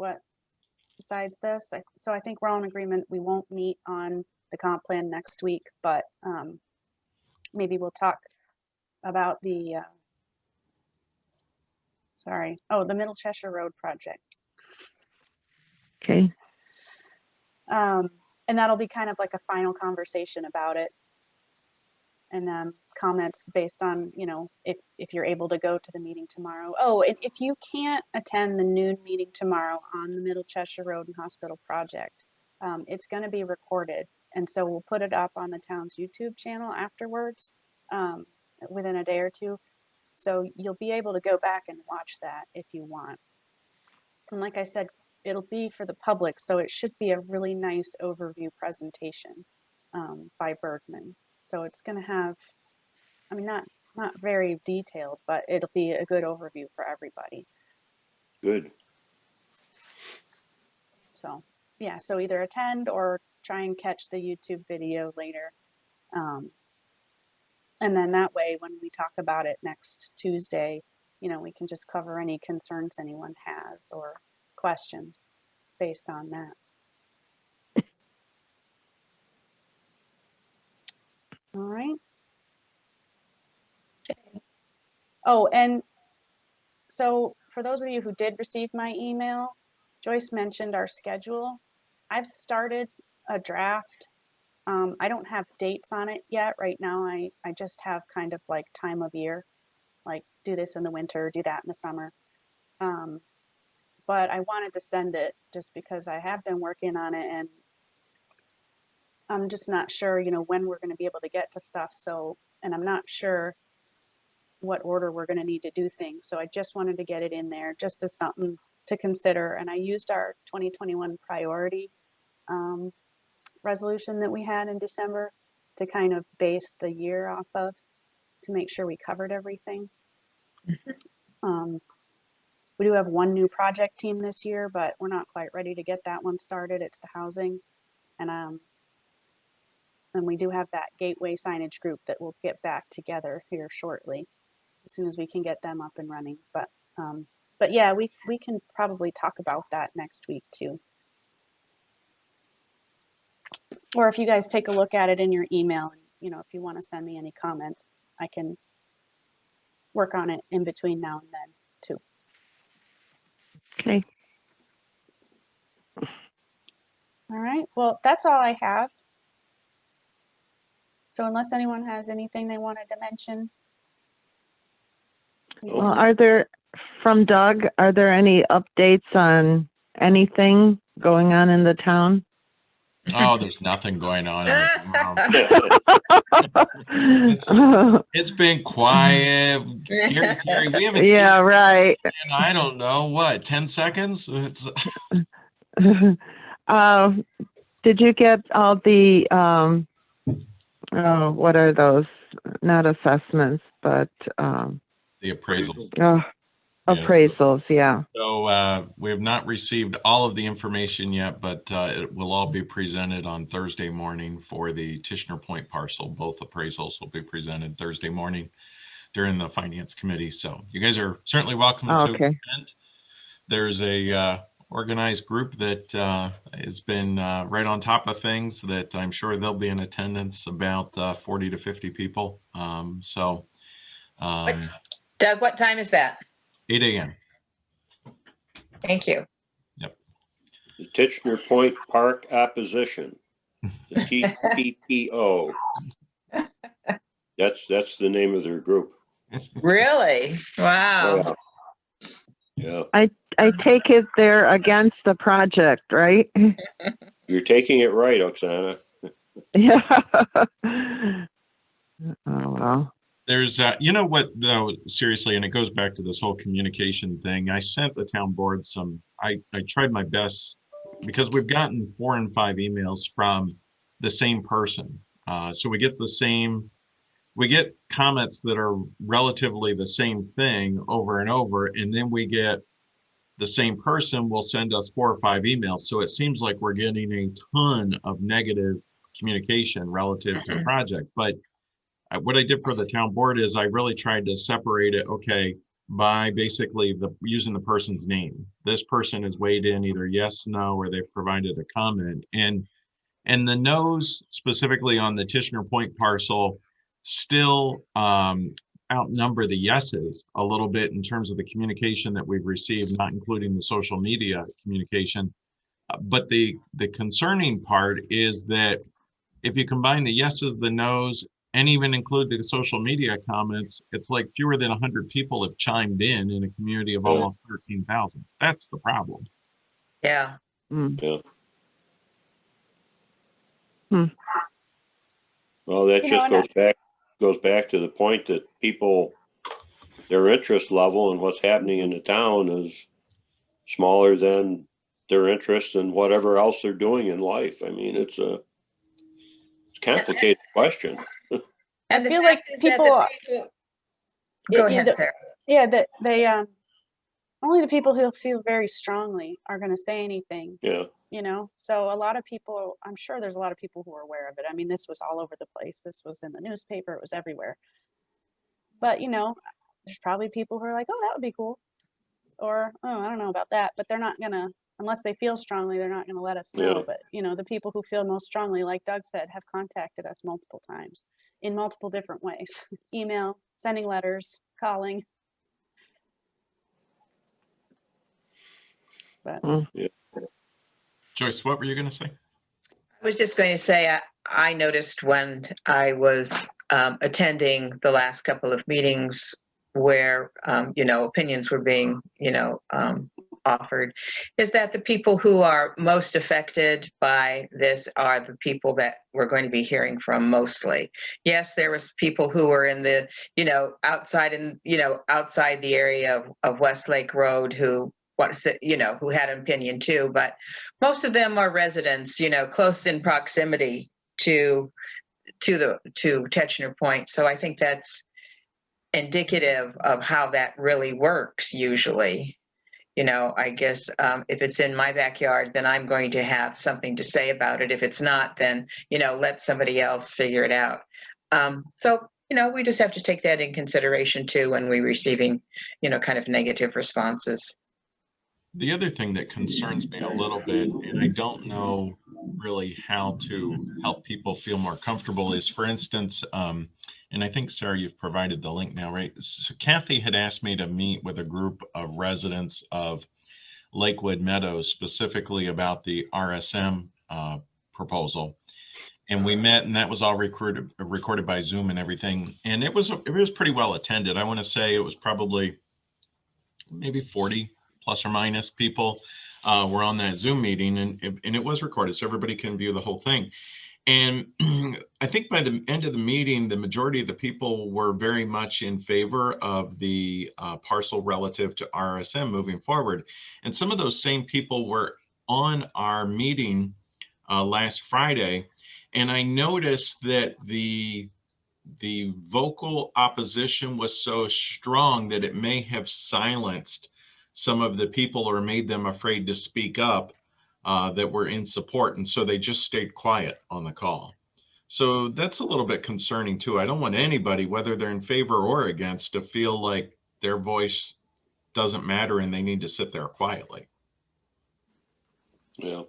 Speaker 1: this? So I think we're all in agreement. We won't meet on the comp plan next week, but maybe we'll talk about the sorry. Oh, the Middle Cheshire Road project.
Speaker 6: Okay.
Speaker 1: And that'll be kind of like a final conversation about it. And comments based on, you know, if you're able to go to the meeting tomorrow. Oh, and if you can't attend the noon meeting tomorrow on the Middle Cheshire Road and Hospital project, it's going to be recorded. And so we'll put it up on the town's YouTube channel afterwards, within a day or two. So you'll be able to go back and watch that if you want. And like I said, it'll be for the public, so it should be a really nice overview presentation by Bergman. So it's going to have, I mean, not very detailed, but it'll be a good overview for everybody.
Speaker 4: Good.
Speaker 1: So yeah, so either attend or try and catch the YouTube video later. And then that way, when we talk about it next Tuesday, you know, we can just cover any concerns anyone has or questions based on that. All right. Oh, and so for those of you who did receive my email, Joyce mentioned our schedule. I've started a draft. I don't have dates on it yet. Right now, I just have kind of like time of year, like do this in the winter, do that in the summer. But I wanted to send it just because I have been working on it and I'm just not sure, you know, when we're going to be able to get to stuff. So, and I'm not sure what order we're going to need to do things. So I just wanted to get it in there just as something to consider. And I used our 2021 priority resolution that we had in December to kind of base the year off of to make sure we covered everything. We do have one new project team this year, but we're not quite ready to get that one started. It's the housing. And we do have that gateway signage group that will get back together here shortly, as soon as we can get them up and running. But yeah, we can probably talk about that next week too. Or if you guys take a look at it in your email, and you know, if you want to send me any comments, I can work on it in between now and then too.
Speaker 6: Okay.
Speaker 1: All right, well, that's all I have. So unless anyone has anything they wanted to mention.
Speaker 6: Well, are there, from Doug, are there any updates on anything going on in the town?
Speaker 2: Oh, there's nothing going on. It's been quiet. Terry, we haven't
Speaker 6: Yeah,
Speaker 2: seen
Speaker 6: right.
Speaker 2: in, I don't know, what, 10 seconds? It's
Speaker 6: Did you get all the, oh, what are those? Not assessments, but
Speaker 2: the appraisals.
Speaker 6: appraisals, yeah.
Speaker 2: So we have not received all of the information yet, but it will all be presented on Thursday morning for the Tishner Point parcel. Both appraisals will be presented Thursday morning during the finance committee. So you guys are certainly welcome to attend. There's a organized group that has been right on top of things that I'm sure they'll be in attendance, about 40 to 50 people.
Speaker 3: Doug, what time is that?
Speaker 2: 8 a.m.
Speaker 3: Thank you.
Speaker 2: Yep.
Speaker 4: The Tishner Point Park Opposition, the TPPO. That's the name of their group.
Speaker 3: Really? Wow.
Speaker 4: Yeah.
Speaker 6: I take it they're against the project, right?
Speaker 4: You're taking it right, Oksana.
Speaker 6: Yeah. Oh, well.
Speaker 2: There's, you know what, though, seriously, and it goes back to this whole communication thing. I sent the town board I tried my best because we've gotten 4 and 5 emails from the same person. So we get comments that are relatively the same thing over and over, and then we get the same person will send us 4 or 5 emails. So it seems like we're getting a ton of negative communication relative to the project. But what I did for the town board is I really tried to separate it, okay, by basically using the person's name. This person has weighed in either yes, no, or they've provided a comment. And the no's specifically on the Tishner Point parcel still outnumber the yeses a little bit in terms of the communication that we've received, not including the social media communication. But the concerning part is that if you combine the yeses, the nos, and even include the social media comments, it's like fewer than 100 people have chimed in a community of almost 13,000. That's the problem.
Speaker 3: Yeah.
Speaker 6: Mm.
Speaker 4: Yeah.
Speaker 6: Hmm.
Speaker 4: Well, that
Speaker 1: You know,
Speaker 4: just
Speaker 1: and
Speaker 4: goes back to the point that people, their interest level in what's happening in the town is smaller than their interest in whatever else they're doing in life. I mean, it's a complicated question.
Speaker 3: And the
Speaker 1: feel
Speaker 3: fact
Speaker 1: like
Speaker 3: is that
Speaker 1: people-
Speaker 3: Go
Speaker 1: Yeah,
Speaker 3: ahead, Sarah.
Speaker 1: Yeah, that they only the people who feel very strongly are going to say anything.
Speaker 4: Yeah.
Speaker 1: You know, so a lot of people, I'm sure there's a lot of people who are aware of it. I mean, this was all over the place. This was in the newspaper. It was everywhere. But, you know, there's probably people who are like, oh, that would be cool. Or, oh, I don't know about that. But they're not going to, unless they feel strongly, they're not going to let us know.
Speaker 4: Yeah.
Speaker 1: But, you know, the people who feel most strongly, like Doug said, have contacted us multiple times in multiple different ways. Email, sending letters, calling. But
Speaker 2: Joyce, what were you going to say?
Speaker 3: I was just going to say, I noticed when I was attending the last couple of meetings where, you know, opinions were being, you know, offered, is that the people who are most affected by this are the people that we're going to be hearing from mostly. Yes, there was people who were in the, you know, outside the area of Westlake Road who, who had an opinion too, but most of them are residents, you know, close in proximity to Tetzschner Point. So I think that's indicative of how that really works usually. You know, I guess if it's in my backyard, then I'm going to have something to say about it. If it's not, then, you know, let somebody else figure it out. So, you know, we just have to take that in consideration too when we're receiving, you know, kind of negative responses.
Speaker 2: The other thing that concerns me a little bit, and I don't know really how to help people feel more comfortable, is, for instance, and I think, Sarah, you've provided the link now, right? So Kathy had asked me to meet with a group of residents of Lakewood Meadows, specifically about the RSM proposal. And we met, and that was all recorded by Zoom and everything. And it was pretty well attended. I want to say it was probably maybe 40 plus or minus people were on that Zoom meeting, and it was recorded, so everybody can view the whole thing. And I think by the end of the meeting, the majority of the people were very much in favor of the parcel relative to RSM moving forward. And some of those same people were on our meeting last Friday, and I noticed that the vocal opposition was so strong that it may have silenced some of the people or made them afraid to speak up that were in support. And so they just stayed quiet on the call. So that's a little bit concerning too. I don't want anybody, whether they're in favor or against, to feel like their voice doesn't matter and they need to sit there quietly.
Speaker 4: Yeah.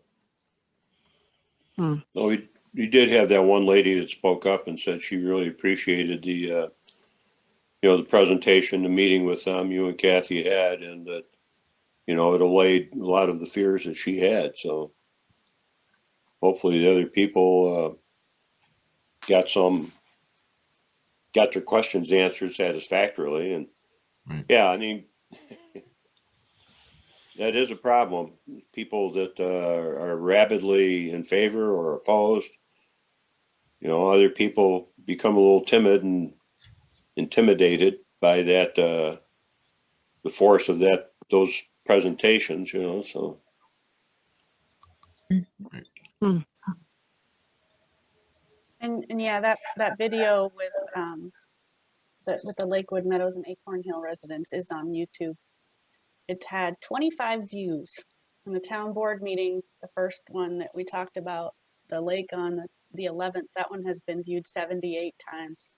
Speaker 6: Hmm.
Speaker 4: No, we did have that one lady that spoke up and said she really appreciated the, you know, the presentation, the meeting with you and Kathy had, and that, you know, it allayed a lot of the fears that she had. So hopefully the other people got their questions answered satisfactorily. And
Speaker 2: Right.
Speaker 4: yeah, I mean, that is a problem. People that are rabidly in favor or opposed, you know, other people become a little timid and intimidated by that, the force of those presentations, you know, so.
Speaker 1: And yeah, that video with the Lakewood Meadows and Acorn Hill residents is on YouTube. It had 25 views. In the town board meeting, the first one that we talked about, the lake on the 11th, that one has been viewed 78 times.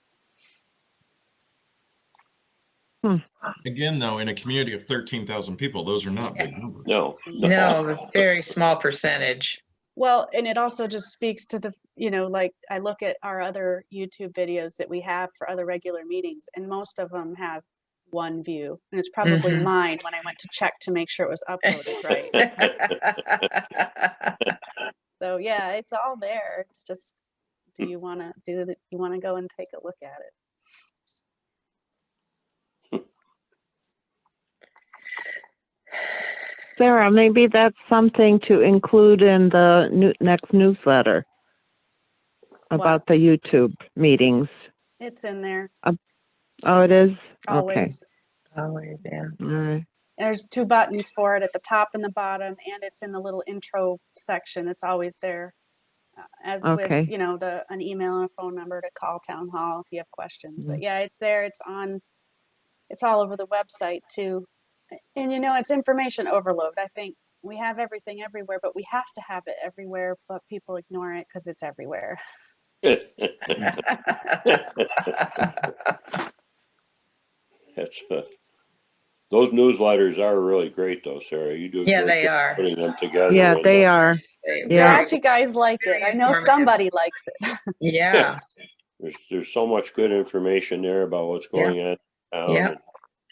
Speaker 2: Again, though, in a community of 13,000 people, those are not big numbers.
Speaker 4: No.
Speaker 3: No, a very small percentage.
Speaker 1: Well, and it also just speaks to like I look at our other YouTube videos that we have for other regular meetings, and most of them have one view, and it's probably
Speaker 3: Mhm.
Speaker 1: mine when I went to check to make sure it was uploaded right. So yeah, it's all there. It's just, do you want to you want to go and take a look at it?
Speaker 6: Sarah, maybe that's something to include in the next newsletter about the YouTube meetings.
Speaker 1: It's in there
Speaker 6: Oh, it is? Okay.
Speaker 1: always.
Speaker 3: Always, yeah.
Speaker 6: All right.
Speaker 1: There's 2 buttons for it at the top and the bottom, and it's in the little intro section. It's always there. As
Speaker 6: Okay.
Speaker 1: with, an email and a phone number to call town hall if you have questions.
Speaker 6: Mhm.
Speaker 1: But yeah, it's there. It's all over the website too. And it's information overload. I think we have everything everywhere, but we have to have it everywhere, but people ignore it because it's everywhere.
Speaker 4: That's those newsletters are really great though, Sarah. You do a
Speaker 3: Yeah,
Speaker 4: great
Speaker 3: they
Speaker 4: job
Speaker 3: are.
Speaker 4: putting them together.
Speaker 6: Yeah,
Speaker 4: and,
Speaker 6: they are. Yeah.
Speaker 1: Glad you guys like it. I know
Speaker 3: informative.
Speaker 1: somebody likes it.
Speaker 3: Yeah,
Speaker 4: there's so much good information there about what's going on in town.
Speaker 3: yeah.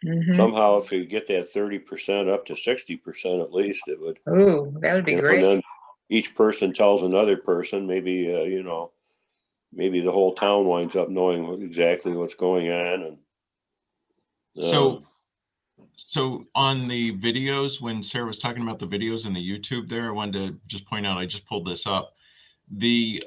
Speaker 4: And
Speaker 3: Mhm.
Speaker 4: somehow if you get that 30% up to 60% at least, it would,
Speaker 3: Ooh, that would be
Speaker 4: and
Speaker 3: great.
Speaker 4: then each person tells another person, maybe, maybe the whole town winds up knowing exactly what's going on. And
Speaker 2: So on the videos, when Sarah was talking about the videos and the YouTube there, I wanted to just point out, I just pulled this up. The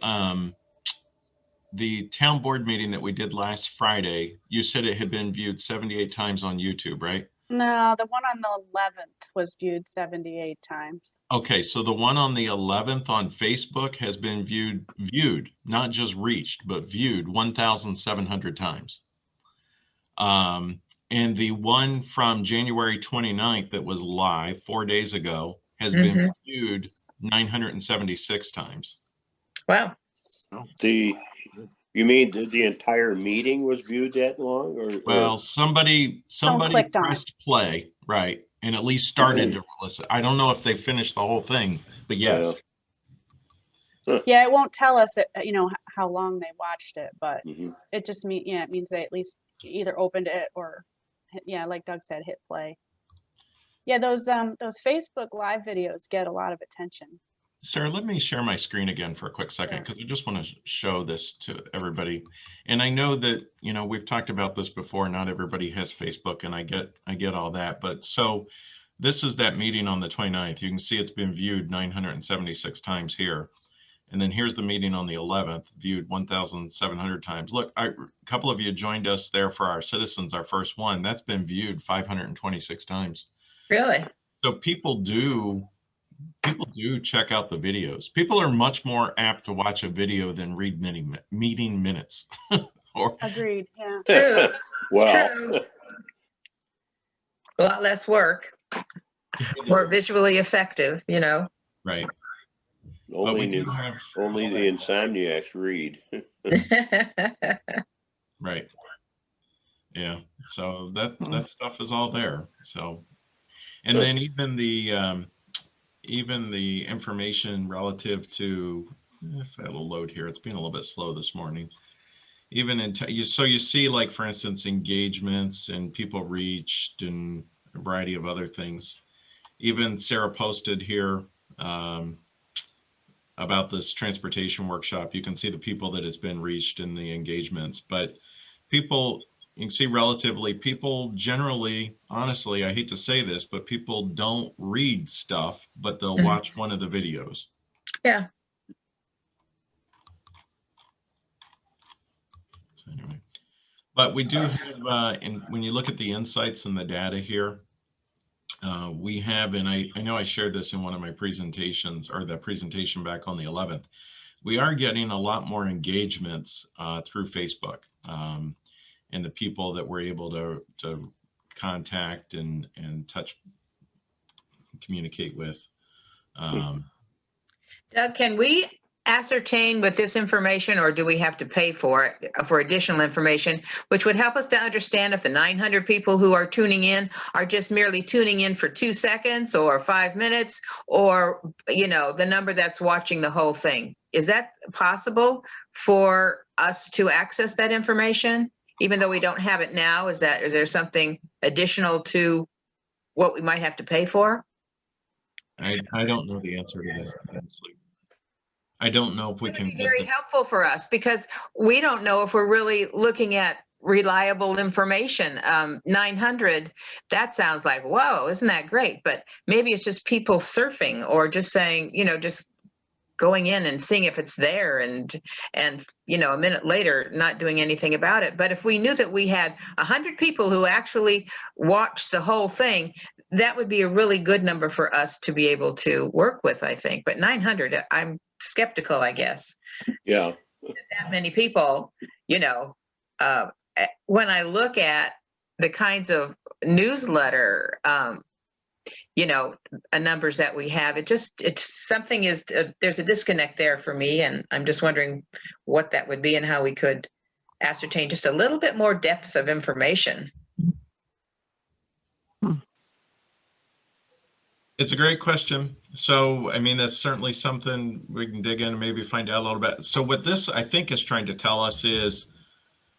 Speaker 2: town board meeting that we did last Friday, you said it had been viewed 78 times on YouTube, right?
Speaker 1: No, the one on the 11th was viewed 78 times.
Speaker 2: Okay, so the one on the 11th on Facebook has been viewed, not just reached, but viewed 1,700 times. And the one from January 29th that was live 4 days ago has been viewed 976 times.
Speaker 3: Wow.
Speaker 4: you mean the entire meeting was viewed that long, or
Speaker 2: Well, somebody
Speaker 1: clicked on it.
Speaker 2: pressed play, right, and at least started to listen. I don't know if they finished the whole thing, but yes.
Speaker 1: Yeah, it won't tell us, how long they watched it, but
Speaker 4: Mhm.
Speaker 1: it just it means they at least either opened it or, like Doug said, hit play. Yeah, those Facebook Live videos get a lot of attention.
Speaker 2: Sarah, let me share my screen again for a quick second, because I just want to show this to everybody. And I know that, we've talked about this before. Not everybody has Facebook, and I get all that. But so this is that meeting on the 29th. You can see it's been viewed 976 times here. And then here's the meeting on the 11th, viewed 1,700 times. Look, a couple of you joined us there for our citizens, our first one. That's been viewed 526 times.
Speaker 3: Really?
Speaker 2: So people do check out the videos. People are much more apt to watch a video than read meeting minutes.
Speaker 1: Agreed. Yeah.
Speaker 3: True.
Speaker 4: Wow.
Speaker 3: True. A lot less work, more visually effective,
Speaker 2: Right.
Speaker 4: Only the insomniacs read.
Speaker 2: Right. Yeah. So that stuff is all there. So, and then even the information relative to, if that'll load here, it's been a little bit slow this morning. Even so you see, like, for instance, engagements and people reached and a variety of other things. Even Sarah posted here about this transportation workshop. You can see the people that it's been reached in the engagements, but people, you can see relatively, people generally, honestly, I hate to say this, but people don't read stuff, but they'll watch one of the videos.
Speaker 3: Yeah.
Speaker 2: So anyway, but we do have, and when you look at the insights and the data here, we have, and I know I shared this in one of my presentations, or the presentation back on the 11th, we are getting a lot more engagements through Facebook, and the people that we're able to contact and touch, communicate with.
Speaker 3: Doug, can we ascertain with this information, or do we have to pay for it, for additional information, which would help us to understand if the 900 people who are tuning in are just merely tuning in for 2 seconds or 5 minutes, or, the number that's watching the whole thing? Is that possible for us to access that information, even though we don't have it now? Is there something additional to what we might have to pay for?
Speaker 2: I don't know the answer to that, honestly. I don't know if we
Speaker 3: It
Speaker 2: can
Speaker 3: would be
Speaker 2: get
Speaker 3: very
Speaker 2: the,
Speaker 3: helpful for us because we don't know if we're really looking at reliable information. 900, that sounds like, whoa, isn't that great? But maybe it's just people surfing or just saying, just going in and seeing if it's there and a minute later not doing anything about it. But if we knew that we had 100 people who actually watched the whole thing, that would be a really good number for us to be able to work with, I think. But 900, I'm skeptical, I guess.
Speaker 4: Yeah.
Speaker 3: That many people, when I look at the kinds of newsletter, numbers that we have, there's a disconnect there for me. And I'm just wondering what that would be and how we could ascertain just a little bit more depth of information.
Speaker 2: it's a great question. So, I mean, that's certainly something we can dig in and maybe find out a little bit. So what this, I think, is trying to tell us is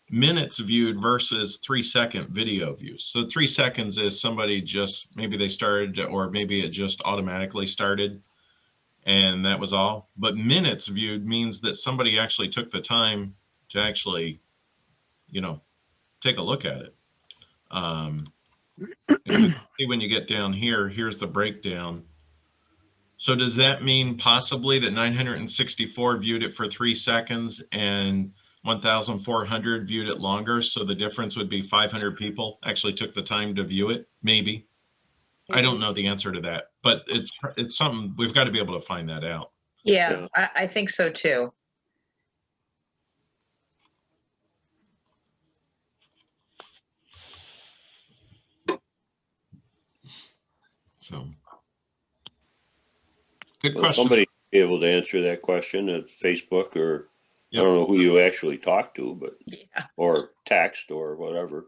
Speaker 2: minutes viewed versus 3-second video views. So 3 seconds is somebody just, maybe they started, or maybe it just automatically started and that was all. But minutes viewed means that somebody actually took the time to actually, take a look at it. And see, when you get down here, here's the breakdown. So does that mean possibly that 964 viewed it for 3 seconds and 1,400 viewed it longer? So the difference would be 500 people actually took the time to view it, maybe. I don't know the answer to that, but it's something we've got to be able to find that out.
Speaker 3: Yeah, I think so too.
Speaker 2: So good
Speaker 4: Well,
Speaker 2: question.
Speaker 4: somebody be able to answer that question at Facebook, or I don't know who you actually talk to, but or text or whatever.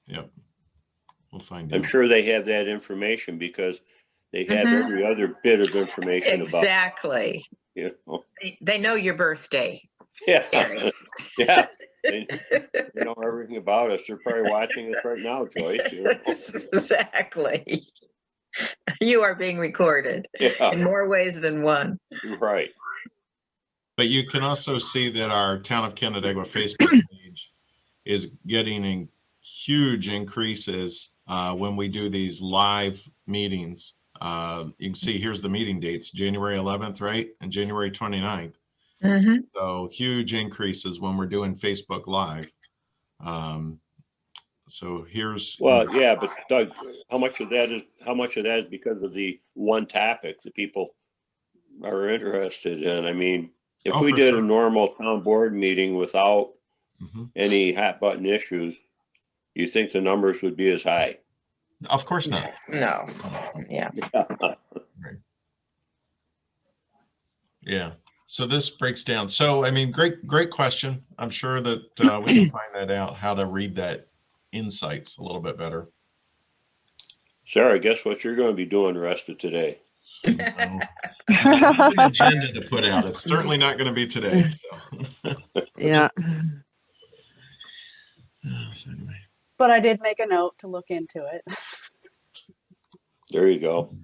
Speaker 2: Yep. We'll find
Speaker 4: I'm
Speaker 2: out.
Speaker 4: sure they have that information because they have every other bit of information
Speaker 3: Exactly.
Speaker 4: about,
Speaker 3: They know your birthday.
Speaker 4: Yeah. Yeah. They know everything about us. They're probably watching us right now, Joyce.
Speaker 3: Exactly. You are being recorded in more ways than one.
Speaker 4: Right.
Speaker 2: But you can also see that our Town of Canandaigua Facebook page is getting huge increases when we do these live meetings. You can see here's the meeting dates, January 11th, right? And January 29th.
Speaker 3: Mm-hmm.
Speaker 2: So huge increases when we're doing Facebook Live. So here's.
Speaker 4: Well, yeah, but Doug, how much of that is because of the one topic that people are interested in? I mean, if we did a normal town board meeting without any hot button issues, you think the numbers would be as high?
Speaker 2: Of course not.
Speaker 3: No. Yeah.
Speaker 2: Yeah. So this breaks down. So, I mean, great question. I'm sure that we can find that out, how to read that insights a little bit better.
Speaker 4: Sarah, guess what you're going to be doing the rest of today?
Speaker 2: An agenda to put out. It's certainly not going to be today. So.
Speaker 6: Yeah.
Speaker 2: So anyway.
Speaker 1: But I did make a note to look into it.
Speaker 4: There you go.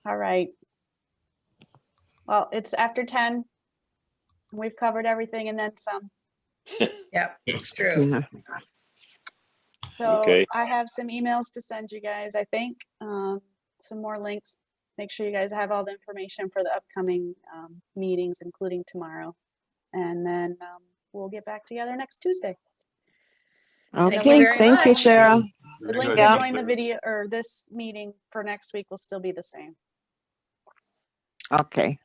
Speaker 1: All right. Well, it's after 10. We've covered everything and then some.
Speaker 3: Yep, it's true.
Speaker 6: Yeah.
Speaker 1: So
Speaker 4: Okay.
Speaker 1: I have some emails to send you guys, I think, some more links. Make sure you guys have all the information for the upcoming meetings, including tomorrow. And then we'll get back together next Tuesday.
Speaker 6: Okay,
Speaker 3: very
Speaker 6: thank you,
Speaker 3: much.
Speaker 6: Sarah.
Speaker 1: The link to
Speaker 6: Yeah.
Speaker 1: join the video or this meeting for next week will still be the same.
Speaker 6: Okay.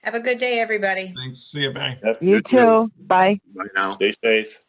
Speaker 3: Have a good day, everybody.
Speaker 2: Thanks. See you. Bye.
Speaker 6: You too. Bye.
Speaker 4: Stay safe.